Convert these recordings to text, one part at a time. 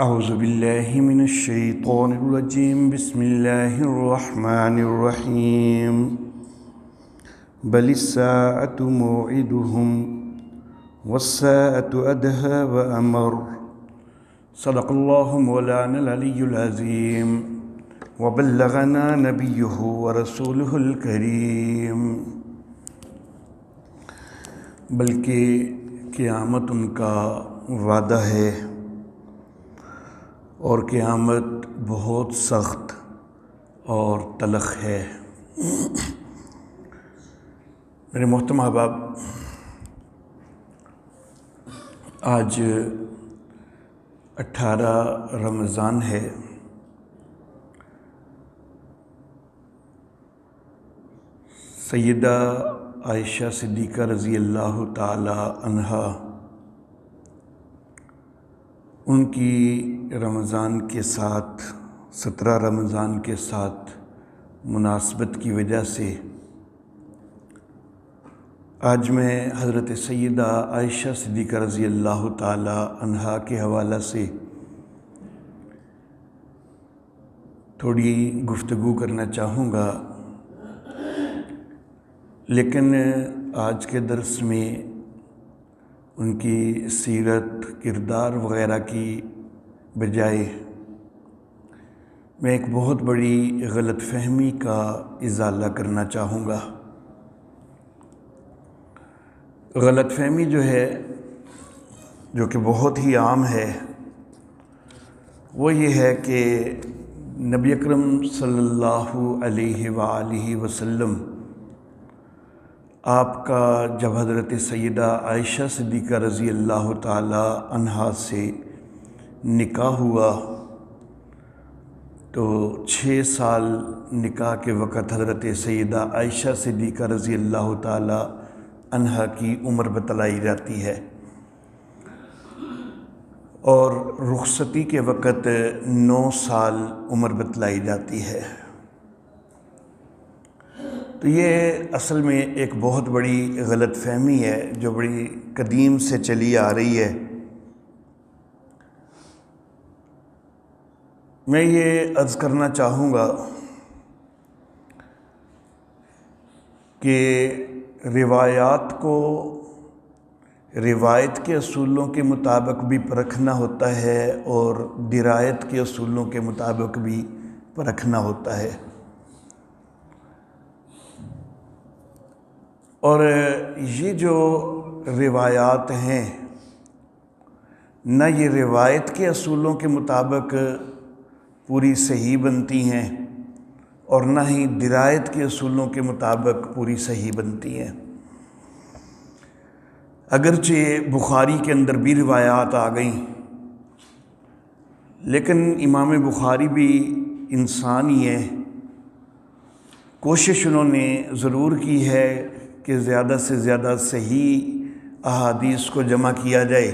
اعوذ باللہ من الشیطان الرجیم بسم اللہ الرحمن الرحیم بل الساعة موعدهم والساعة أدهى وأمر صدق اللہ مولانا العلی العظیم وبلغنا نبیہ ورسولہ الکریم۔ بلکہ قیامت ان کا وعدہ ہے اور قیامت بہت سخت اور تلخ ہے۔ میرے محترم احباب، آج 18 رمضان ہے۔ سیدہ عائشہ صدیقہ رضی اللہ تعالی عنہا، ان کی رمضان کے ساتھ 17 رمضان کے ساتھ مناسبت کی وجہ سے آج میں حضرت سیدہ عائشہ صدیقہ رضی اللہ تعالی عنہا کے حوالہ سے تھوڑی گفتگو کرنا چاہوں گا، لیکن آج کے درس میں ان کی سیرت، کردار وغیرہ کی بجائے میں ایک بہت بڑی غلط فہمی کا ازالہ کرنا چاہوں گا۔ غلط فہمی جو ہے، جو کہ بہت ہی عام ہے، وہ یہ ہے کہ نبی اکرم صلی اللہ علیہ وآلہ وسلم آپ کا جب حضرت سیدہ عائشہ صدیقہ رضی اللہ تعالی عنہا سے نکاح ہوا تو 6 سال نکاح کے وقت حضرت سیدہ عائشہ صدیقہ رضی اللہ تعالی عنہا کی عمر بتلائی جاتی ہے، اور رخصتی کے وقت 9 سال عمر بتلائی جاتی ہے۔ تو یہ اصل میں ایک بہت بڑی غلط فہمی ہے جو بڑی قدیم سے چلی آ رہی ہے۔ میں یہ عرض کرنا چاہوں گا کہ روایات کو روایت کے اصولوں کے مطابق بھی پرکھنا ہوتا ہے اور درایت کے اصولوں کے مطابق بھی پرکھنا ہوتا ہے، اور یہ جو روایات ہیں، نہ یہ روایت کے اصولوں کے مطابق پوری صحیح بنتی ہیں اور نہ ہی درایت کے اصولوں کے مطابق پوری صحیح بنتی ہیں۔ اگرچہ بخاری کے اندر بھی روایات آ گئیں، لیکن امام بخاری بھی انسان ہی ہے، کوشش انہوں نے ضرور کی ہے کہ زیادہ سے زیادہ صحیح احادیث کو جمع کیا جائے،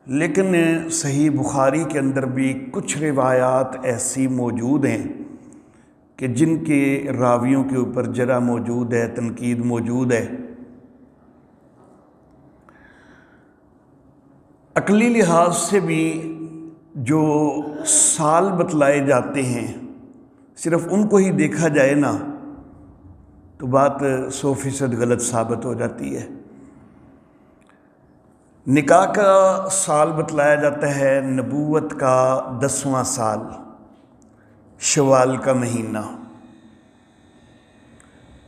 لیکن صحیح بخاری کے اندر بھی کچھ روایات ایسی موجود ہیں کہ جن کے راویوں کے اوپر جرح موجود ہے، تنقید موجود ہے۔ عقلی لحاظ سے بھی جو سال بتلائے جاتے ہیں، صرف ان کو ہی دیکھا جائے نا تو بات 100% غلط ثابت ہو جاتی ہے۔ نکاح کا سال بتلایا جاتا ہے نبوت کا 10واں سال، شوال کا مہینہ،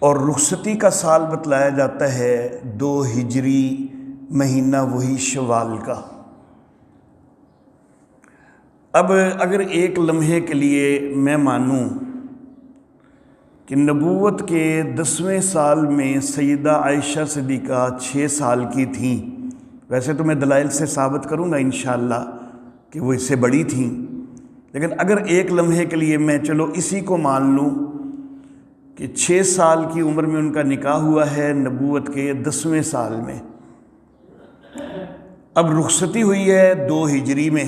اور رخصتی کا سال بتلایا جاتا ہے 2 ہجری مہینہ، وہی شوال کا۔ اب اگر ایک لمحے کے لیے میں مانوں کہ نبوت کے 10ویں سال میں سیدہ عائشہ صدیقہ 6 سال کی تھیں، ویسے تو میں دلائل سے ثابت کروں گا انشاءاللہ کہ وہ اس سے بڑی تھیں، لیکن اگر ایک لمحے کے لیے میں چلو اسی کو مان لوں کہ 6 سال کی عمر میں ان کا نکاح ہوا ہے نبوت کے 10ویں سال میں، اب رخصتی ہوئی ہے 2 ہجری میں،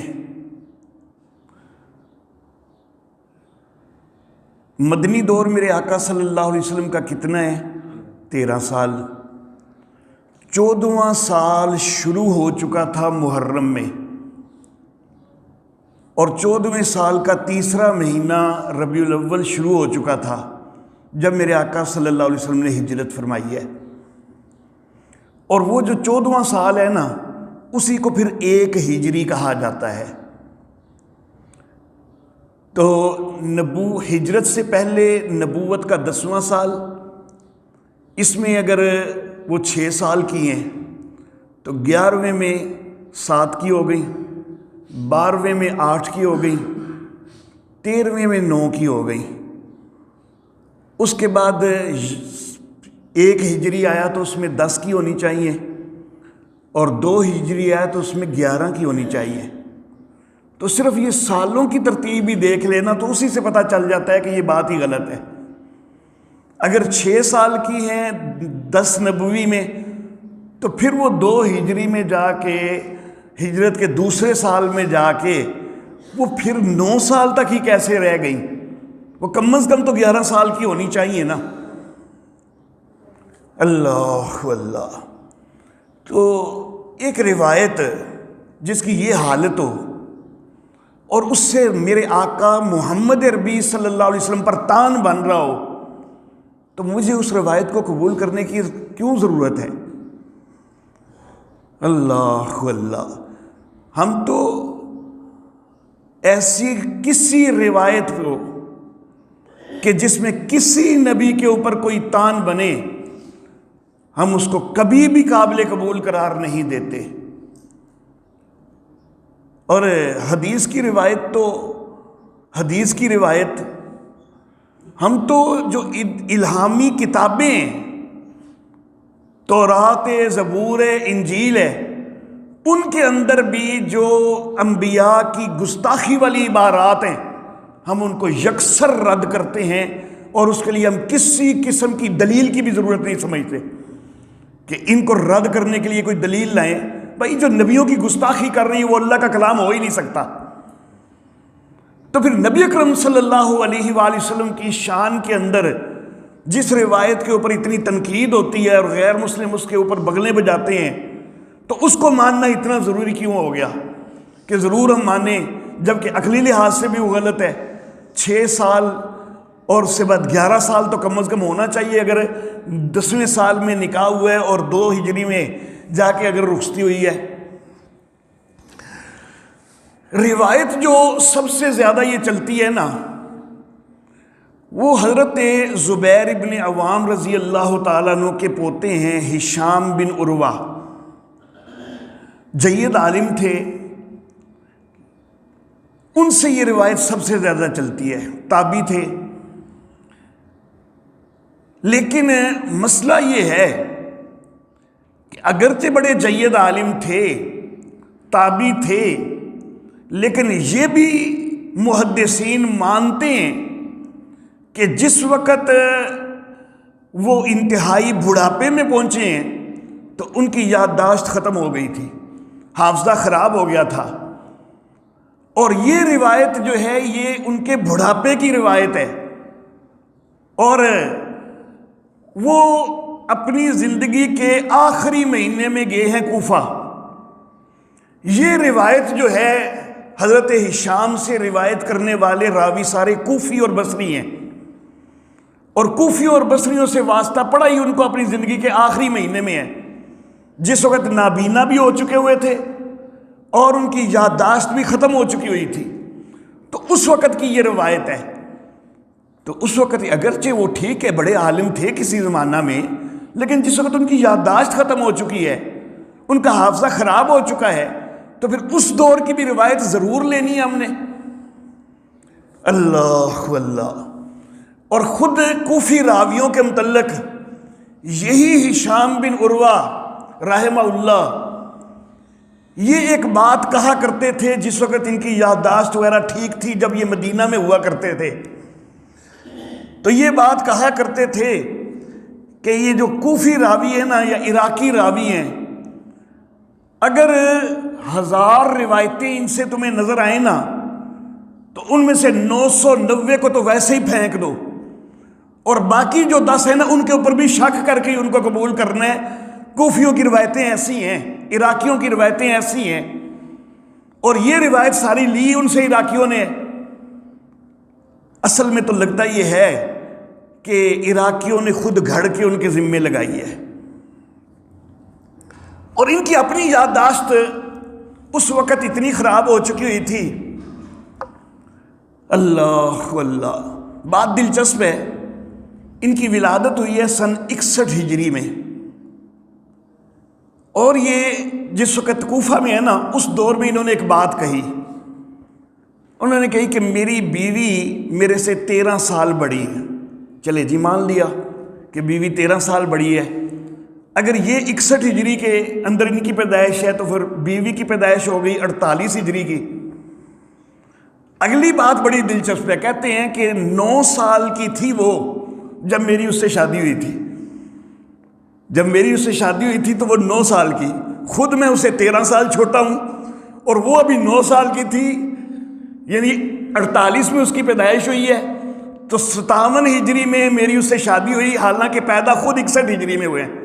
مدنی دور میرے آقا صلی اللہ علیہ وسلم کا کتنا ہے؟ 13 سال۔ 14واں سال شروع ہو چکا تھا محرم میں، اور 14ویں سال کا تیسرا مہینہ ربیع الاول شروع ہو چکا تھا جب میرے آقا صلی اللہ علیہ وسلم نے ہجرت فرمائی ہے۔ اور وہ جو 14واں سال ہے نا، اسی کو پھر 1 ہجری کہا جاتا ہے۔ تو ہجرت سے پہلے نبوت کا 10واں سال، اس میں اگر وہ 6 سال کی ہیں تو 11ویں میں 7 کی ہو گئی، 12ویں میں 8 کی ہو گئی، 13ویں میں 9 کی ہو گئی۔ اس کے بعد 1 ہجری آیا تو اس میں 10 کی ہونی چاہیے، اور 2 ہجری آیا تو اس میں 11 کی ہونی چاہیے۔ تو صرف یہ سالوں کی ترتیب ہی دیکھ لینا تو اسی سے پتہ چل جاتا ہے کہ یہ بات ہی غلط ہے۔ اگر 6 سال کی ہیں 10 نبوی میں، تو پھر وہ 2 ہجری میں جا کے ہجرت کے دوسرے سال میں جا کے وہ پھر 9 سال تک ہی کیسے رہ گئیں؟ وہ کم از کم تو 11 سال کی ہونی چاہیے نا۔ اللہ اللہ۔ تو ایک روایت جس کی یہ حالت ہو اور اس سے میرے آقا محمد عربی صلی اللہ علیہ وسلم پر تان بن رہا ہو، تو مجھے اس روایت کو قبول کرنے کی کیوں ضرورت ہے؟ اللہ اللہ۔ ہم تو ایسی کسی روایت کو کہ جس میں کسی نبی کے اوپر کوئی تان بنے، ہم اس کو کبھی بھی قابل قبول قرار نہیں دیتے۔ اور حدیث کی روایت ہم تو جو الہامی کتابیں تورات، زبور، انجیل ہے، ان کے اندر بھی جو انبیاء کی گستاخی والی عبارات ہیں، ہم ان کو یکسر رد کرتے ہیں، اور اس کے لیے ہم کسی قسم کی دلیل کی بھی ضرورت نہیں سمجھتے کہ ان کو رد کرنے کے لیے کوئی دلیل لائیں۔ بھائی جو نبیوں کی گستاخی کر رہی ہے وہ اللہ کا کلام ہو ہی نہیں سکتا۔ تو پھر نبی اکرم صلی اللہ علیہ وآلہ وسلم کی شان کے اندر جس روایت کے اوپر اتنی تنقید ہوتی ہے اور غیر مسلم اس کے اوپر بغلیں بجاتے ہیں، تو اس کو ماننا اتنا ضروری کیوں ہو گیا کہ ضرور ہم مانیں، جبکہ عقلی لحاظ سے بھی وہ غلط ہے۔ 6 سال اور اس کے بعد 11 سال تو کم از کم ہونا چاہیے اگر 10ویں سال میں نکاح ہوا ہے اور 2 ہجری میں جا کے اگر رخصتی ہوئی ہے۔ روایت جو سب سے زیادہ یہ چلتی ہے نا، وہ حضرت زبیر ابن عوام رضی اللہ تعالیٰ عنہ کے پوتے ہیں ہشام بن عروہ، جید عالم تھے، ان سے یہ روایت سب سے زیادہ چلتی ہے، تابعی تھے۔ لیکن مسئلہ یہ ہے کہ اگرچہ بڑے جید عالم تھے، تابعی تھے، لیکن یہ بھی محدثین مانتے ہیں کہ جس وقت وہ انتہائی بڑھاپے میں پہنچے ہیں تو ان کی یادداشت ختم ہو گئی تھی، حافظہ خراب ہو گیا تھا۔ اور یہ روایت جو ہے یہ ان کے بڑھاپے کی روایت ہے، اور وہ اپنی زندگی کے آخری مہینے میں گئے ہیں کوفہ۔ یہ روایت جو ہے حضرت ہشام سے روایت کرنے والے راوی سارے کوفی اور بصری ہیں، اور کوفی اور بصریوں سے واسطہ پڑا ہی ان کو اپنی زندگی کے آخری مہینے میں ہے، جس وقت نابینا بھی ہو چکے ہوئے تھے اور ان کی یادداشت بھی ختم ہو چکی ہوئی تھی۔ تو اس وقت کی یہ روایت ہے۔ تو اس وقت اگرچہ وہ ٹھیک ہے بڑے عالم تھے کسی زمانہ میں، لیکن جس وقت ان کی یادداشت ختم ہو چکی ہے، ان کا حافظہ خراب ہو چکا ہے، تو پھر اس دور کی بھی روایت ضرور لینی ہے ہم نے۔ اللہ اللہ۔ اور خود کوفی راویوں کے متعلق یہی ہشام بن عروہ رحمہ اللہ یہ ایک بات کہا کرتے تھے جس وقت ان کی یادداشت وغیرہ ٹھیک تھی، جب یہ مدینہ میں ہوا کرتے تھے، تو یہ بات کہا کرتے تھے کہ یہ جو کوفی راوی ہے نا یا عراقی راوی ہیں، اگر 1000 روایتیں ان سے تمہیں نظر آئیں نا تو ان میں سے 990 کو تو ویسے ہی پھینک دو، اور باقی جو 10 ہیں نا ان کے اوپر بھی شک کر کے ان کو قبول کرنا ہے۔ کوفیوں کی روایتیں ایسی ہیں، عراقیوں کی روایتیں ایسی ہیں۔ اور یہ روایت ساری لی ان سے عراقیوں نے. اصل میں تو لگتا یہ ہے کہ عراقیوں نے خود گھڑ کے ان کے ذمے لگائی ہے، اور ان کی اپنی یادداشت اس وقت اتنی خراب ہو چکی ہوئی تھی. اللہ اللہ، بات دلچسپ ہے، ان کی ولادت ہوئی ہے سن 61 ہجری میں، اور یہ جس وقت کوفہ میں ہے نا، اس دور میں انہوں نے ایک بات کہی. انہوں نے کہی کہ میری بیوی میرے سے 13 سال بڑی ہے. چلے جی، مان لیا کہ بیوی 13 سال بڑی ہے. اگر یہ 61 ہجری کے اندر ان کی پیدائش ہے تو پھر بیوی کی پیدائش ہو گئی 48 ہجری کی. اگلی بات بڑی دلچسپ ہے، کہتے ہیں کہ 9 سال کی تھی وہ جب میری اس سے شادی ہوئی تھی. جب میری اس سے شادی ہوئی تھی تو وہ 9 سال کی، خود میں اسے 13 سال چھوٹا ہوں، اور وہ ابھی 9 سال کی تھی، یعنی 48 میں اس کی پیدائش ہوئی ہے، تو 57 ہجری میں میری اس سے شادی ہوئی، حالانکہ پیدا خود 61 ہجری میں ہوئے ہیں.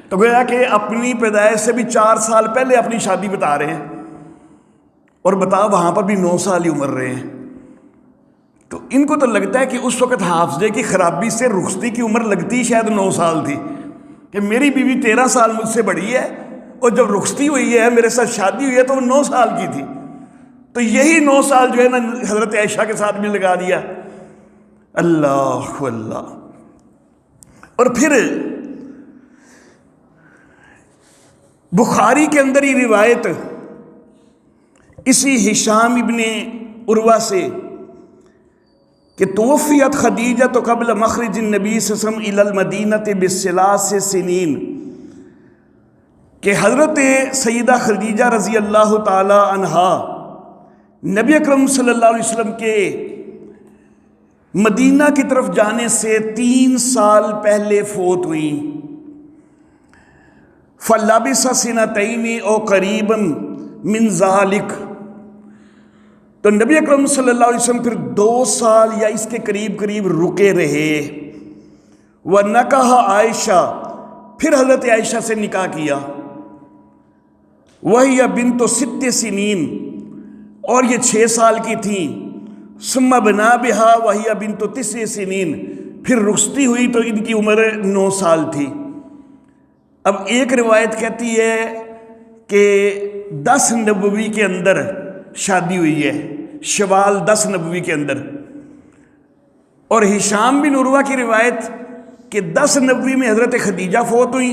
تو گویا کہ اپنی پیدائش سے بھی 4 سال پہلے اپنی شادی بتا رہے ہیں، اور بتا وہاں پر بھی 9 سال ہی عمر رہے ہیں. تو ان کو تو لگتا ہے کہ اس وقت حافظے کی خرابی سے رخصتی کی عمر لگتی شاید 9 سال تھی، کہ میری بیوی 13 سال مجھ سے بڑی ہے، اور جب رخصتی ہوئی ہے میرے ساتھ شادی ہوئی ہے تو وہ 9 سال کی تھی. تو یہی 9 سال جو ہے نا حضرت عائشہ کے ساتھ بھی لگا دیا. اللہ اللہ. اور پھر بخاری کے اندر ہی روایت اسی ہشام ابن عروہ سے کہ توفیت خدیجہ تو قبل مخرج النبی صلی اللہ علیہ وسلم الی المدینہ بثلاث سنین، کہ حضرت سیدہ خدیجہ رضی اللہ تعالی عنہا نبی اکرم صلی اللہ علیہ وسلم کے مدینہ کی طرف جانے سے 3 سال پہلے فوت ہوئیں. فَلَبِثَ سِنَتَيْنِ أَوْ قَرِيبًا مِنْ ذَلِكَ، تو نبی اکرم صلی اللہ علیہ وسلم پھر 2 سال یا اس کے قریب قریب رکے رہے. وَنَكَحَ عائشہ، پھر حضرت عائشہ سے نکاح کیا. وَهِيَ بِنْتُ 6 سنین، اور یہ 6 سال کی تھیں. ثُمَّ بَنَا بِهَا وَهِيَ بِنْتُ 9 سنین، پھر رخصتی ہوئی تو ان کی عمر 9 سال تھی. اب ایک روایت کہتی ہے کہ 10 نبوی کے اندر شادی ہوئی ہے، شوال 10 نبوی کے اندر. اور ہشام بن عروہ کی روایت کہ 10 نبوی میں حضرت خدیجہ فوت ہوئی،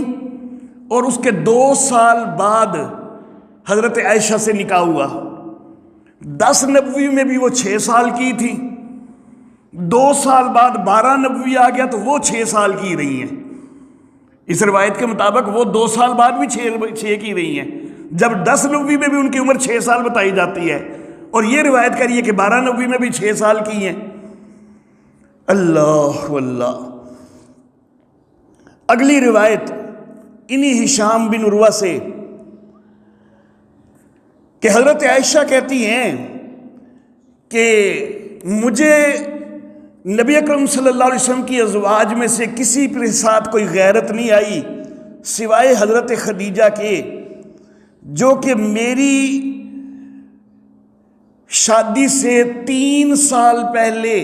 اور اس کے 2 سال بعد حضرت عائشہ سے نکاح ہوا. 10 نبوی میں بھی وہ 6 سال کی تھی، 2 سال بعد 12 نبوی آ گیا تو وہ 6 سال کی رہی ہیں. اس روایت کے مطابق وہ 2 سال بعد بھی 6 کی رہی ہیں، جب 10 نبوی میں بھی ان کی عمر 6 سال بتائی جاتی ہے، اور یہ روایت کر رہی ہے کہ 12 نبوی میں بھی 6 سال کی ہیں. اللہ اللہ. اگلی روایت انہی ہشام بن عروہ سے کہ حضرت عائشہ کہتی ہیں کہ مجھے نبی اکرم صلی اللہ علیہ وسلم کی ازواج میں سے کسی کے ساتھ کوئی غیرت نہیں آئی سوائے حضرت خدیجہ کے، جو کہ میری شادی سے 3 سال پہلے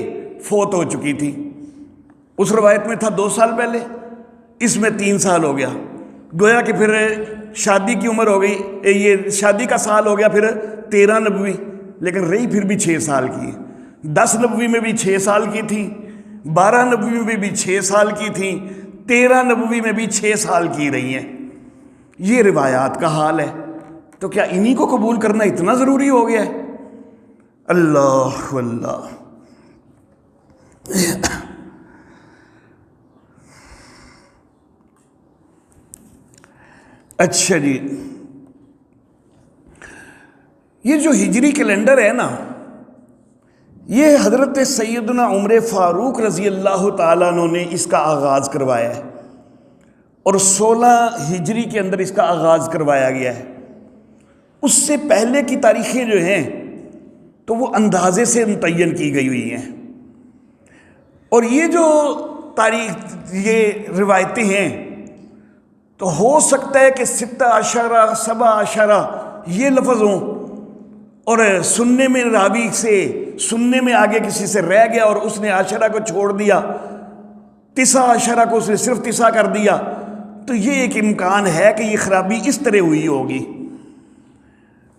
فوت ہو چکی تھی. اس روایت میں تھا 2 سال پہلے، اس میں 3 سال ہو گیا. گویا کہ پھر شادی کی عمر ہو گئی، یہ شادی کا سال ہو گیا پھر 13 نبوی، لیکن رہی پھر بھی 6 سال کی. 10 نبوی میں بھی 6 سال کی تھی، 12 نبوی میں بھی 6 سال کی تھیں، 13 نبوی میں بھی 6 سال کی رہی ہیں. یہ روایات کا حال ہے. تو کیا انہی کو قبول کرنا اتنا ضروری ہو گیا ہے؟ اللہ اللہ. اچھا جی، یہ جو ہجری کیلنڈر ہے نا، یہ حضرت سیدنا عمر فاروق رضی اللہ تعالیٰ عنہ نے اس کا آغاز کروایا ہے، اور 16 ہجری کے اندر اس کا آغاز کروایا گیا ہے. اس سے پہلے کی تاریخیں جو ہیں تو وہ اندازے سے متعین کی گئی ہوئی ہیں. اور یہ جو تاریخ، یہ روایتیں ہیں، تو ہو سکتا ہے کہ 16 عشرہ 17 عشرہ یہ لفظ ہوں، اور سننے میں راوی سے سننے میں آگے کسی سے رہ گیا اور اس نے عشرہ کو چھوڑ دیا، 9 عشرہ کو اس نے صرف 9 کر دیا، تو یہ ایک امکان ہے کہ یہ خرابی اس طرح ہوئی ہوگی۔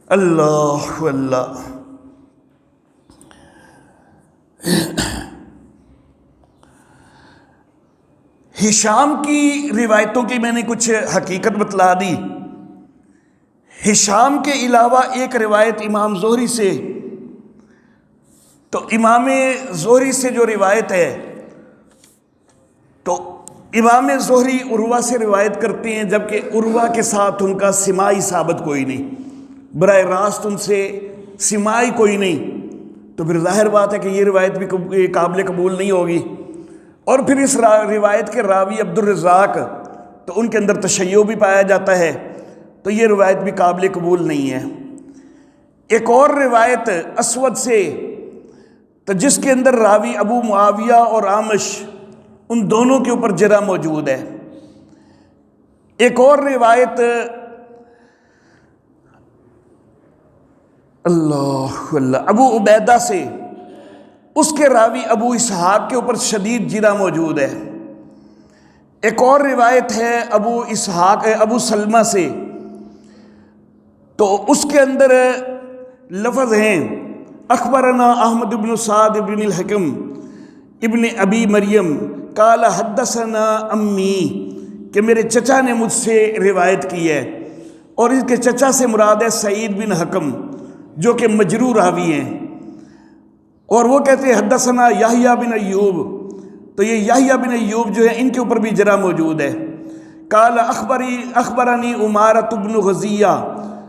اللہ اللہ۔ ہشام کی روایتوں کی میں نے کچھ حقیقت بتلا دی۔ ہشام کے علاوہ ایک روایت امام زہری سے، تو امام زہری سے جو روایت ہے، تو امام زہری عروہ سے روایت کرتے ہیں، جبکہ عروہ کے ساتھ ان کا سماعی ثابت کوئی نہیں، براہ راست ان سے سماعی کوئی نہیں، تو پھر ظاہر بات ہے کہ یہ روایت بھی قابل قبول نہیں ہوگی۔ اور پھر اس روایت کے راوی عبد الرزاق، تو ان کے اندر تشیع بھی پایا جاتا ہے، تو یہ روایت بھی قابل قبول نہیں ہے۔ ایک اور روایت اسود سے، تو جس کے اندر راوی ابو معاویہ اور عامش، ان دونوں کے اوپر جرح موجود ہے۔ ایک اور روایت اللہ اللہ ابو عبیدہ سے، اس کے راوی ابو اسحاق کے اوپر شدید جرح موجود ہے۔ ایک اور روایت ہے ابو سلمہ سے، تو اس کے اندر لفظ ہیں اخبرنا احمد بن سعد بن الحکم ابن ابی مریم قال حدثنا امی، کہ میرے چچا نے مجھ سے روایت کی ہے، اور اس کے چچا سے مراد ہے سعید بن حکم، جو کہ مجروح راوی ہیں، اور وہ کہتے ہیں حدثنا یحییٰ بن ایوب، تو یہ یحییٰ بن ایوب جو ہے ان کے اوپر بھی جرح موجود ہے۔ قال اخبرنی عمارۃ بن غزیہ،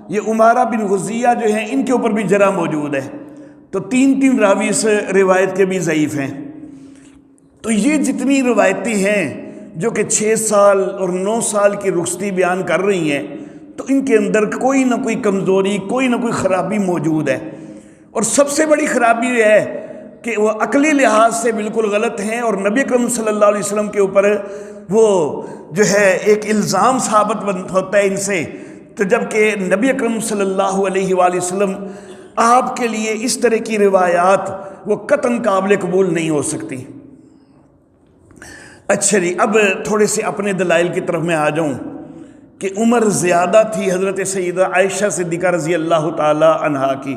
یہ عمارہ بن غزیہ جو ہیں ان کے اوپر بھی جرح موجود ہے، تو 3 راوی اس روایت کے بھی ضعیف ہیں۔ تو یہ جتنی روایتیں ہیں جو کہ 6 سال اور 9 سال کی رخصتی بیان کر رہی ہیں، تو ان کے اندر کوئی نہ کوئی کمزوری، کوئی نہ کوئی خرابی موجود ہے، اور سب سے بڑی خرابی یہ ہے کہ وہ عقلی لحاظ سے بالکل غلط ہیں، اور نبی اکرم صلی اللہ علیہ وسلم کے اوپر وہ جو ہے ایک الزام ثابت ہوتا ہے ان سے، تو جب کہ نبی اکرم صلی اللہ علیہ وآلہ وسلم آپ کے لیے اس طرح کی روایات وہ قطعاً قابل قبول نہیں ہو سکتی۔ اچھا جی، اب تھوڑے سے اپنے دلائل کی طرف میں آ جاؤں کہ عمر زیادہ تھی حضرت سیدہ عائشہ صدیقہ رضی اللہ تعالی عنہا کی۔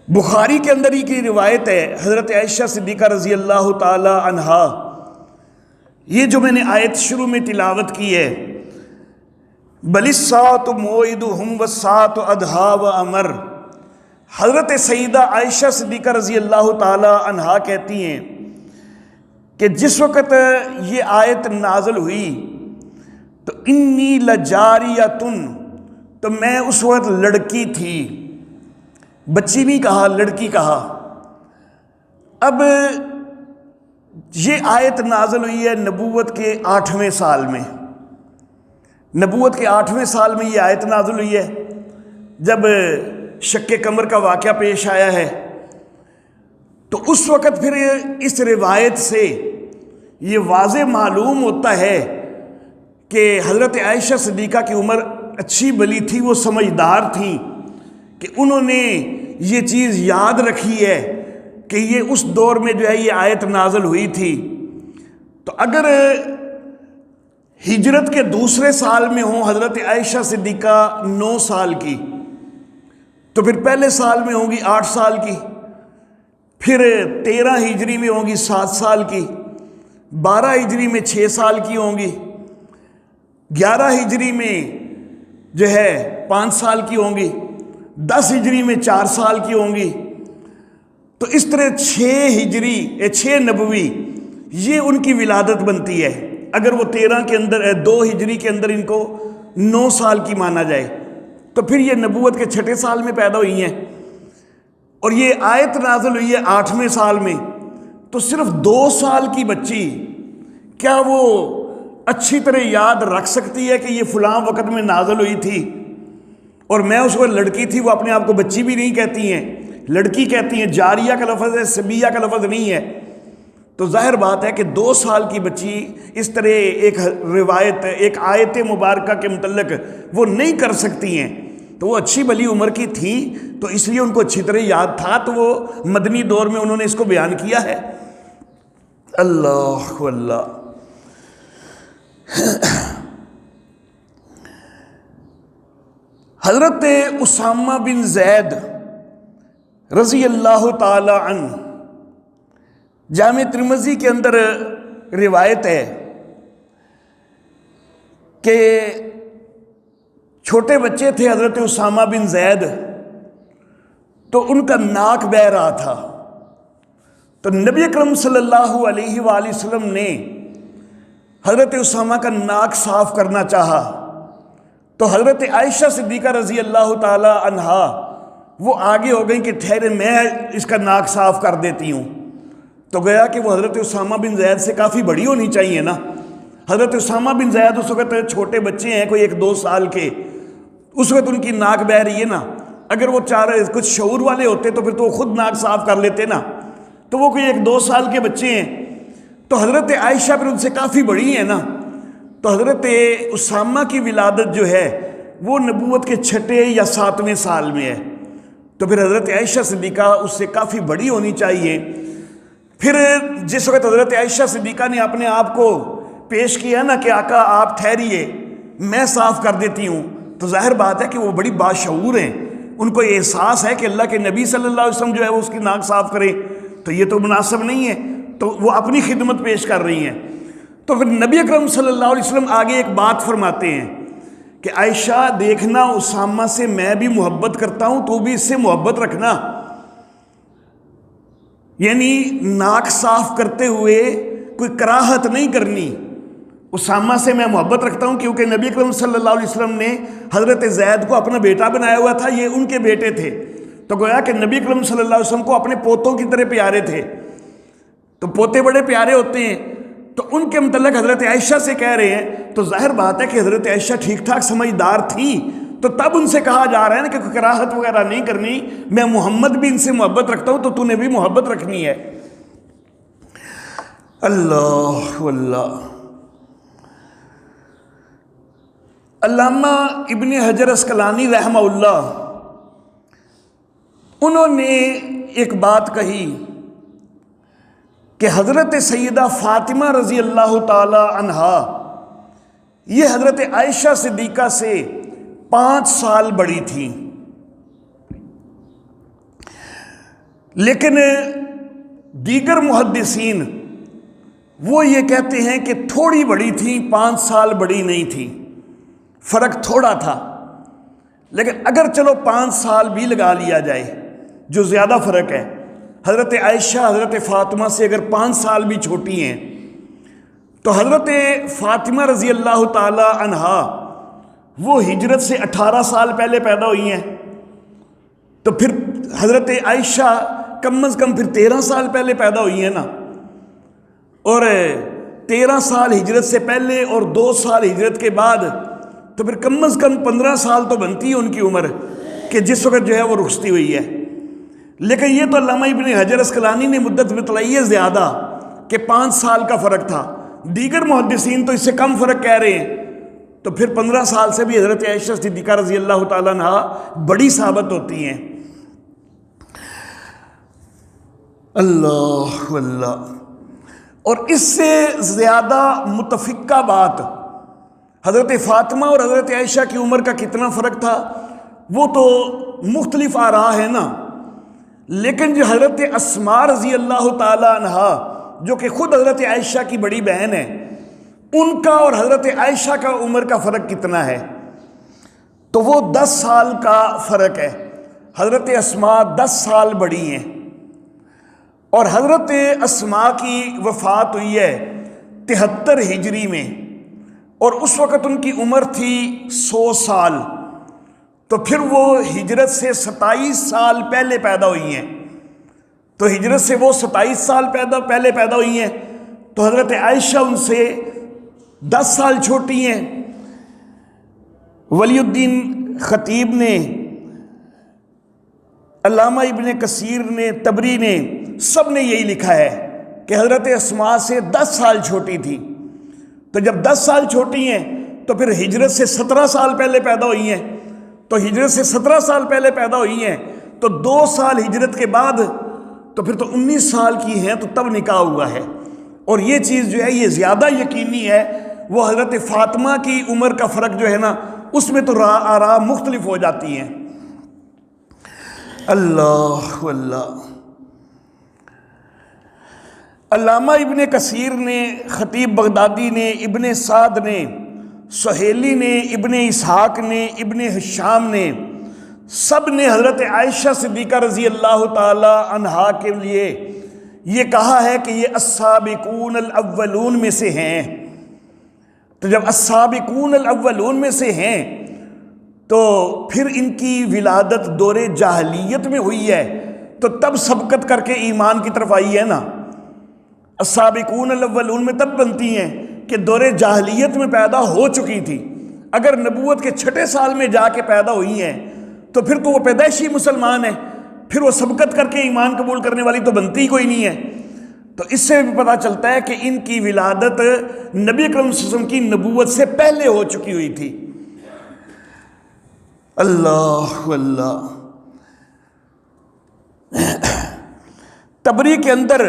بخاری کے اندر ہی کی روایت ہے، حضرت عائشہ صدیقہ رضی اللہ تعالی عنہا، یہ جو میں نے آیت شروع میں تلاوت کی ہے، بل الساعۃ موعدہم والساعۃ ادھیٰ وامر، حضرت سیدہ عائشہ صدیقہ رضی اللہ تعالی عنہا کہتی ہیں کہ جس وقت یہ آیت نازل ہوئی تو انی لجاریۃ، تو میں اس وقت لڑکی تھی، بچی نہیں کہا، لڑکی کہا۔ اب یہ آیت نازل ہوئی ہے نبوت کے 8ویں سال میں، نبوت کے 8ویں سال میں یہ آیت نازل ہوئی ہے، جب شق قمر کا واقعہ پیش آیا ہے، تو اس وقت پھر اس روایت سے یہ واضح معلوم ہوتا ہے کہ حضرت عائشہ صدیقہ کی عمر اچھی بلی تھی، وہ سمجھدار تھیں کہ انہوں نے یہ چیز یاد رکھی ہے کہ یہ اس دور میں جو ہے یہ آیت نازل ہوئی تھی۔ تو اگر ہجرت کے دوسرے سال میں ہوں حضرت عائشہ صدیقہ 9 سال کی، تو پھر پہلے سال میں ہوں گی 8 سال کی، پھر 13 ہجری میں ہوں گی 7 سال کی، 12 ہجری میں 6 سال کی ہوں گی، 11 ہجری میں جو ہے 5 سال کی ہوں گی، 10 ہجری میں 4 سال کی ہوں گی، تو اس طرح 6 نبوی یہ ان کی ولادت بنتی ہے۔ اگر وہ 13 کے اندر 2 ہجری کے اندر ان کو 9 سال کی مانا جائے، تو پھر یہ نبوت کے 6 سال میں پیدا ہوئی ہیں، اور یہ آیت نازل ہوئی ہے 8ویں سال میں، تو صرف 2 سال کی بچی کیا وہ اچھی طرح یاد رکھ سکتی ہے کہ یہ فلاں وقت میں نازل ہوئی تھی، اور میں اس وقت لڑکی تھی؟ وہ اپنے آپ کو بچی بھی نہیں کہتی ہیں، لڑکی کہتی ہیں، جاریہ کا لفظ ہے، سبیہ کا لفظ نہیں ہے۔ تو ظاہر بات ہے کہ 2 سال کی بچی اس طرح ایک روایت، ایک آیت مبارکہ کے متعلق وہ نہیں کر سکتی ہیں۔ تو وہ اچھی بلی عمر کی تھی تو اس لیے ان کو اچھی طرح یاد تھا، تو وہ مدنی دور میں انہوں نے اس کو بیان کیا ہے۔ اللہ اللہ۔ حضرت اسامہ بن زید رضی اللہ تعالی عنہ، جامع ترمذی کے اندر روایت ہے کہ چھوٹے بچے تھے حضرت اسامہ بن زید، تو ان کا ناک بہہ رہا تھا، تو نبی اکرم صلی اللہ علیہ وآلہ وسلم نے حضرت اسامہ کا ناک صاف کرنا چاہا، تو حضرت عائشہ صدیقہ رضی اللہ تعالی عنہا وہ آگے ہو گئیں کہ ٹھہرے میں اس کا ناک صاف کر دیتی ہوں۔ تو گیا کہ وہ حضرت اسامہ بن زید سے کافی بڑی ہونی چاہیے نا۔ حضرت اسامہ بن زید اس وقت چھوٹے بچے ہیں، کوئی 1-2 سال کے، اس وقت ان کی ناک بہہ رہی ہے نا۔ اگر وہ کچھ شعور والے ہوتے تو پھر تو وہ خود ناک صاف کر لیتے نا، تو وہ کوئی 1-2 سال کے بچے ہیں، تو حضرت عائشہ پھر ان سے کافی بڑی ہیں نا، تو حضرت اسامہ کی ولادت جو ہے وہ نبوت کے 6 یا 7ویں سال میں ہے، تو پھر حضرت عائشہ صدیقہ اس سے کافی بڑی ہونی چاہیے۔ پھر جس وقت حضرت عائشہ صدیقہ نے اپنے آپ کو پیش کیا نا کہ آقا آپ ٹھہریے میں صاف کر دیتی ہوں، تو ظاہر بات ہے کہ وہ بڑی باشعور ہیں، ان کو یہ احساس ہے کہ اللہ کے نبی صلی اللہ علیہ وسلم جو ہے وہ اس کی ناک صاف کرے، تو یہ تو مناسب نہیں ہے، تو وہ اپنی خدمت پیش کر رہی ہیں۔ تو پھر نبی اکرم صلی اللہ علیہ وسلم آگے ایک بات فرماتے ہیں کہ عائشہ دیکھنا اسامہ سے میں بھی محبت کرتا ہوں، تو بھی اس سے محبت رکھنا، یعنی ناک صاف کرتے ہوئے کوئی کراہت نہیں کرنی۔ اسامہ سے میں محبت رکھتا ہوں کیونکہ نبی اکرم صلی اللہ علیہ وسلم نے حضرت زید کو اپنا بیٹا بنایا ہوا تھا، یہ ان کے بیٹے تھے، تو گویا کہ نبی اکرم صلی اللہ علیہ وسلم کو اپنے پوتوں کی طرح پیارے تھے، تو پوتے بڑے پیارے ہوتے ہیں، تو ان کے متعلق حضرت عائشہ سے کہہ رہے ہیں، تو ظاہر بات ہے کہ حضرت عائشہ ٹھیک ٹھاک سمجھدار تھی، تو تب ان سے کہا جا رہا ہے نا کہ کوئی کراہت وغیرہ نہیں کرنی، میں محمد بھی ان سے محبت رکھتا ہوں تو تو نے بھی محبت رکھنی ہے۔ اللہ اللہ۔ علامہ ابن حجر اسقلانی رحمہ اللہ، انہوں نے ایک بات کہی کہ حضرت سیدہ فاطمہ رضی اللہ تعالی عنہا یہ حضرت عائشہ صدیقہ سے 5 سال بڑی تھی، لیکن دیگر محدثین وہ یہ کہتے ہیں کہ تھوڑی بڑی تھی، 5 سال بڑی نہیں تھی، فرق تھوڑا تھا، لیکن اگر چلو 5 سال بھی لگا لیا جائے جو زیادہ فرق ہے، حضرت عائشہ حضرت فاطمہ سے اگر 5 سال بھی چھوٹی ہیں، تو حضرت فاطمہ رضی اللہ تعالی عنہا وہ ہجرت سے 18 سال پہلے پیدا ہوئی ہیں، تو پھر حضرت عائشہ کم از کم پھر 13 سال پہلے پیدا ہوئی ہیں نا، اور 13 سال ہجرت سے پہلے اور 2 سال ہجرت کے بعد، تو پھر کم از کم 15 سال تو بنتی ہے ان کی عمر کہ جس وقت جو ہے وہ رخصتی ہوئی ہے۔ لیکن یہ تو علامہ ابن حجر اسقلانی نے مدت بتلائی ہے زیادہ کہ 5 سال کا فرق تھا، دیگر محدثین تو اس سے کم فرق کہہ رہے ہیں، تو پھر 15 سال سے بھی حضرت عائشہ صدیقہ رضی اللہ تعالیٰ عنہا بڑی ثابت ہوتی ہیں۔ اللہ اللہ۔ اور اس سے زیادہ متفقہ بات حضرت فاطمہ اور حضرت عائشہ کی عمر کا کتنا فرق تھا وہ تو مختلف آ رہا ہے نا، لیکن جو حضرت اسماء رضی اللہ تعالی عنہا جو کہ خود حضرت عائشہ کی بڑی بہن ہے، ان کا اور حضرت عائشہ کا عمر کا فرق کتنا ہے، تو وہ 10 سال کا فرق ہے۔ حضرت اسماء 10 سال بڑی ہیں، اور حضرت اسماء کی وفات ہوئی ہے 73 ہجری میں، اور اس وقت ان کی عمر تھی 100 سال، تو پھر وہ ہجرت سے 27 سال پہلے پیدا ہوئی ہیں، تو ہجرت سے وہ 27 سال پہلے پیدا ہوئی ہیں، تو حضرت عائشہ ان سے 10 سال چھوٹی ہیں۔ ولی الدین خطیب نے، علامہ ابن کثیر نے، طبری نے، سب نے یہی لکھا ہے کہ حضرت اسماء سے 10 سال چھوٹی تھی، تو جب 10 سال چھوٹی ہیں تو پھر ہجرت سے 17 سال پہلے پیدا ہوئی ہیں، تو ہجرت سے 17 سال پہلے پیدا ہوئی ہیں، تو 2 سال ہجرت کے بعد تو پھر تو 19 سال کی ہیں، تو تب نکاح ہوا ہے۔ اور یہ چیز جو ہے یہ زیادہ یقینی ہے، وہ حضرت فاطمہ کی عمر کا فرق جو ہے نا، اس میں تو آراء مختلف ہو جاتی ہیں۔ اللہ اللہ۔ علامہ ابن کثیر نے، خطیب بغدادی نے، ابن سعد نے، سہیلی نے، ابن اسحاق نے، ابن ہشام نے، سب نے حضرت عائشہ صدیقہ رضی اللہ تعالی عنہا کے لیے یہ کہا ہے کہ یہ السابقون الاولون میں سے ہیں۔ تو جب السابقون الاولون میں سے ہیں تو پھر ان کی ولادت دور جاہلیت میں ہوئی ہے، تو تب سبقت کر کے ایمان کی طرف آئی ہے نا۔ السابقون الاولون میں تب بنتی ہیں کہ دور جاہلیت میں پیدا ہو چکی تھی۔ اگر نبوت کے 6 سال میں جا کے پیدا ہوئی ہیں تو پھر تو وہ پیدائشی مسلمان ہے، پھر وہ سبقت کر کے ایمان قبول کرنے والی تو بنتی ہی کوئی نہیں ہے۔ تو اس سے بھی پتہ چلتا ہے کہ ان کی ولادت نبی اکرم صلی اللہ علیہ وسلم کی نبوت سے پہلے ہو چکی ہوئی تھی۔ اللہ اللہ۔ تبری کے اندر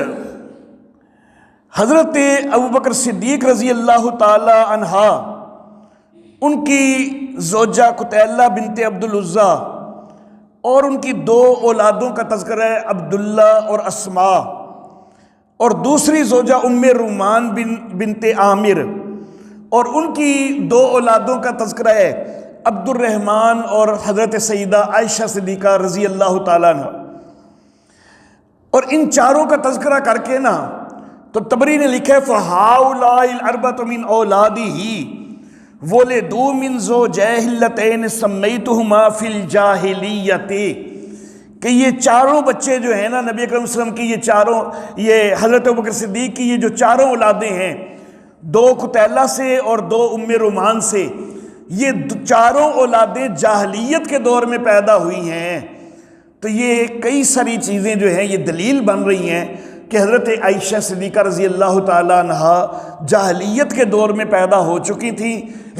حضرت ابوبکر صدیق رضی اللہ تعالی عنہا، ان کی زوجہ قتیلہ بنت عبد العزیٰ اور ان کی 2 اولادوں کا تذکرہ ہے، عبداللہ اور اسماء، اور دوسری زوجہ ام رومان بنت عامر، اور ان کی 2 اولادوں کا تذکرہ ہے، عبد الرحمن اور حضرت سیدہ عائشہ صدیقہ رضی اللہ تعالیٰ عنہ۔ اور ان چاروں کا تذکرہ کر کے نا تو تبری نے لکھا ہے فَهَؤُلَاءِ الْأَرْبَعَةُ مِنْ أَوْلَادِهِ وَلِدُوا مِنْ زَوْجَيْهِ اللَّتَيْنِ سَمَّيْتُهُمَا فِي الْجَاهِلِيَّةِ، کہ یہ چاروں بچے جو ہیں نا نبی اکرم صلی اللہ علیہ وسلم کی، یہ چاروں، یہ حضرت ابوبکر صدیق کی یہ جو چاروں اولادیں ہیں، 2 قتیلہ سے اور 2 ام رومان سے، یہ چاروں اولادیں جاہلیت کے دور میں پیدا ہوئی ہیں۔ تو یہ کئی ساری چیزیں جو ہیں یہ دلیل بن رہی ہیں کہ حضرت عائشہ صدیقہ رضی اللہ تعالیٰ عنہا جاہلیت کے دور میں پیدا ہو چکی تھیں۔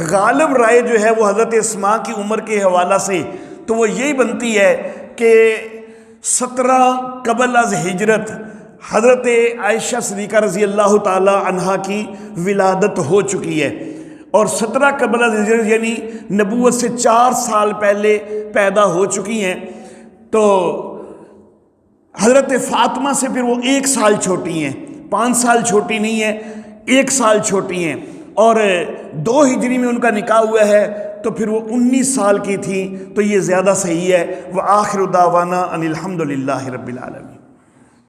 غالب رائے جو ہے وہ حضرت اسماء کی عمر کے حوالہ سے تو وہ یہی بنتی ہے کہ 17 قبل از ہجرت حضرت عائشہ صدیقہ رضی اللہ تعالیٰ عنہا کی ولادت ہو چکی ہے، اور 17 قبل از ہجرت یعنی نبوت سے 4 سال پہلے پیدا ہو چکی ہیں۔ تو حضرت فاطمہ سے پھر وہ 1 سال چھوٹی ہیں، 5 سال چھوٹی نہیں ہیں، 1 سال چھوٹی ہیں، اور 2 ہجری میں ان کا نکاح ہوا ہے، تو پھر وہ 19 سال کی تھیں۔ تو یہ زیادہ صحیح ہے۔ وآخر دعوانا ان الحمد للہ رب العالمین۔